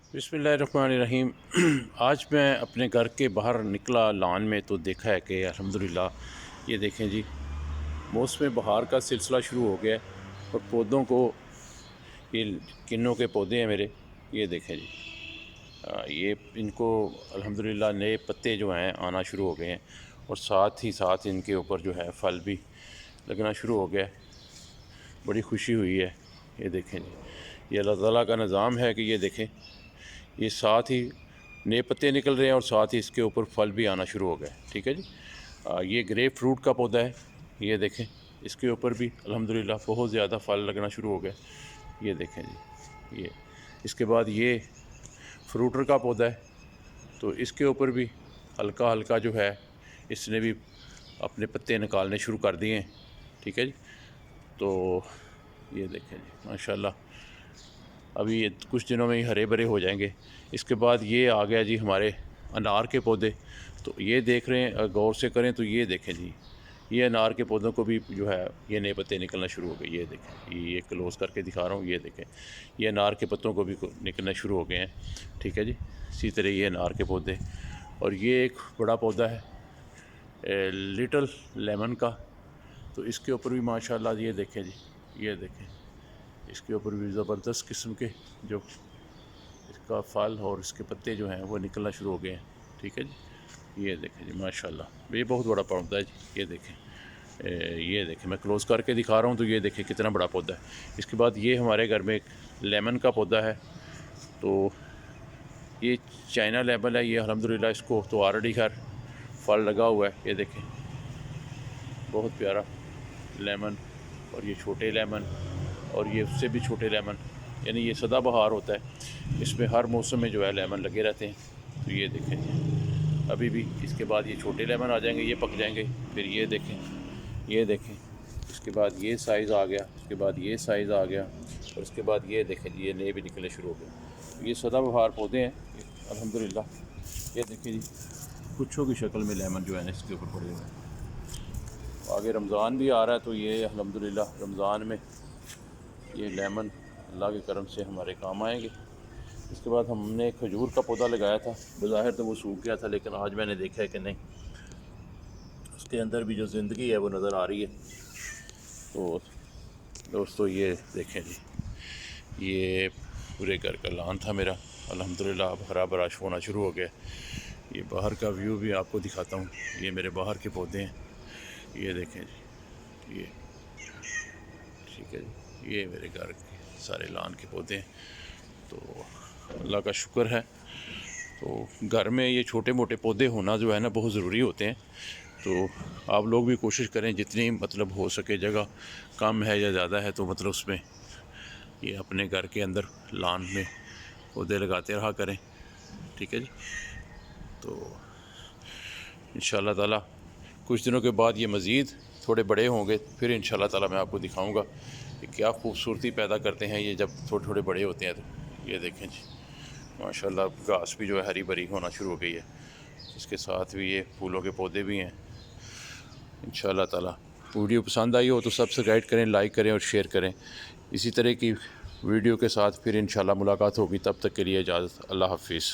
बिस्मिल्लाहिर्रहमानिर्रहीम। आज मैं अपने घर के बाहर निकला लॉन में तो देखा है कि अल्हम्दुलिल्लाह ये देखें जी, मौसम बहार का सिलसिला शुरू हो गया है और पौधों को, ये किन्नों के पौधे हैं मेरे, ये देखें जी। ये इनको अल्हम्दुलिल्लाह नए पत्ते जो हैं आना शुरू हो गए हैं और साथ ही साथ इनके ऊपर जो है फल भी लगना शुरू हो गया है। बड़ी खुशी हुई है। ये देखें जी, ये अल्लाह ताला का निज़ाम है कि ये देखें, ये साथ ही नए पत्ते निकल रहे हैं और साथ ही इसके ऊपर फल भी आना शुरू हो गए। ठीक है जी। ये ग्रेप फ्रूट का पौधा है। ये देखें, इसके ऊपर भी अल्हम्दुलिल्लाह बहुत ज़्यादा फल लगना शुरू हो गए। ये देखें जी, ये इसके बाद ये फ्रूटर का पौधा है, तो इसके ऊपर भी हल्का हल्का जो है इसने भी अपने पत्ते निकालने शुरू कर दिए हैं। ठीक है जी। तो ये देखें जी, माशाल्लाह अभी ये कुछ दिनों में ही हरे भरे हो जाएंगे। इसके बाद ये आ गया जी हमारे अनार के पौधे। तो ये देख रहे हैं, गौर से करें तो ये देखें जी, ये अनार के पौधों को भी जो है ये नए पत्ते निकलना शुरू हो गए। ये देखें, ये क्लोज करके दिखा रहा हूँ। ये देखें, ये अनार के पत्तों को भी निकलना शुरू हो गए हैं। ठीक है जी। इसी तरह ये अनार के पौधे, और ये एक बड़ा पौधा है लिटल लेमन का, तो इसके ऊपर भी माशाल्लाह ये देखें जी, ये देखें, इसके ऊपर भी ज़बरदस्त किस्म के जो इसका फल और इसके पत्ते जो हैं वो निकलना शुरू हो गए हैं। ठीक है जी। ये देखें जी, माशाल्लाह ये बहुत बड़ा पौधा है जी। ये देखें, ये देखें, मैं क्लोज़ करके दिखा रहा हूँ तो ये देखें कितना बड़ा पौधा है। इसके बाद ये हमारे घर में एक लेमन का पौधा है, तो ये चाइना लेमन है। ये अल्हम्दुलिल्लाह इसको तो ऑलरेडी खैर फल लगा हुआ है। ये देखें, बहुत प्यारा लेमन, और ये छोटे लेमन, और ये उससे भी छोटे लेमन, यानी ये सदाबहार होता है। इसमें हर मौसम में जो है लेमन लगे रहते हैं। तो ये देखें, अभी भी इसके बाद ये छोटे लेमन आ जाएंगे, ये पक जाएंगे। फिर ये देखें, ये देखें, इसके बाद ये साइज़ आ गया, इसके बाद ये साइज़ आ गया, और इसके बाद ये देखें ये नए भी निकलने शुरू हो गए। तो ये सदाबहार पौधे हैं अल्हम्दुलिल्लाह। ये देखें जी, गुच्छों की शक्ल में लेमन जो है ना इसके ऊपर पड़े हुए हैं। आगे रमज़ान भी आ रहा है, तो ये अल्हम्दुलिल्लाह रमज़ान में ये लेमन अल्लाह के करम से हमारे काम आएंगे। इसके बाद हमने खजूर का पौधा लगाया था, बज़ाहिर तो वो सूख गया था, लेकिन आज मैंने देखा है कि नहीं, उसके अंदर भी जो ज़िंदगी है वो नज़र आ रही है। तो दोस्तों ये देखें जी, ये पूरे घर का लान था मेरा, अल्हम्दुलिल्लाह अब हरा भरा होना शुरू हो गया। ये बाहर का व्यू भी आपको दिखाता हूँ। ये मेरे बाहर के पौधे हैं, ये देखें जी, ये ठीक है जी, ये मेरे घर के सारे लान के पौधे हैं। तो अल्लाह का शुक्र है। तो घर में ये छोटे मोटे पौधे होना जो है ना बहुत ज़रूरी होते हैं। तो आप लोग भी कोशिश करें, जितनी मतलब हो सके, जगह कम है या ज़्यादा है तो मतलब उसमें ये अपने घर के अंदर लान में पौधे लगाते रहा करें। ठीक है जी। तो इंशाअल्लाह ताला कुछ दिनों के बाद ये मज़ीद थोड़े बड़े होंगे, फिर इंशाअल्लाह ताला मैं आपको दिखाऊंगा कि क्या खूबसूरती पैदा करते हैं ये जब थोड़े थोड़े बड़े होते हैं। तो ये देखें जी, माशाल्लाह घास भी जो है हरी भरी होना शुरू हो गई है। इसके साथ भी ये फूलों के पौधे भी हैं। इंशाअल्लाह ताला वीडियो पसंद आई हो तो सब्सक्राइब करें, लाइक करें और शेयर करें। इसी तरह की वीडियो के साथ फिर इंशाअल्लाह मुलाकात होगी। तब तक के लिए इजाज़त, अल्लाह हाफिज़।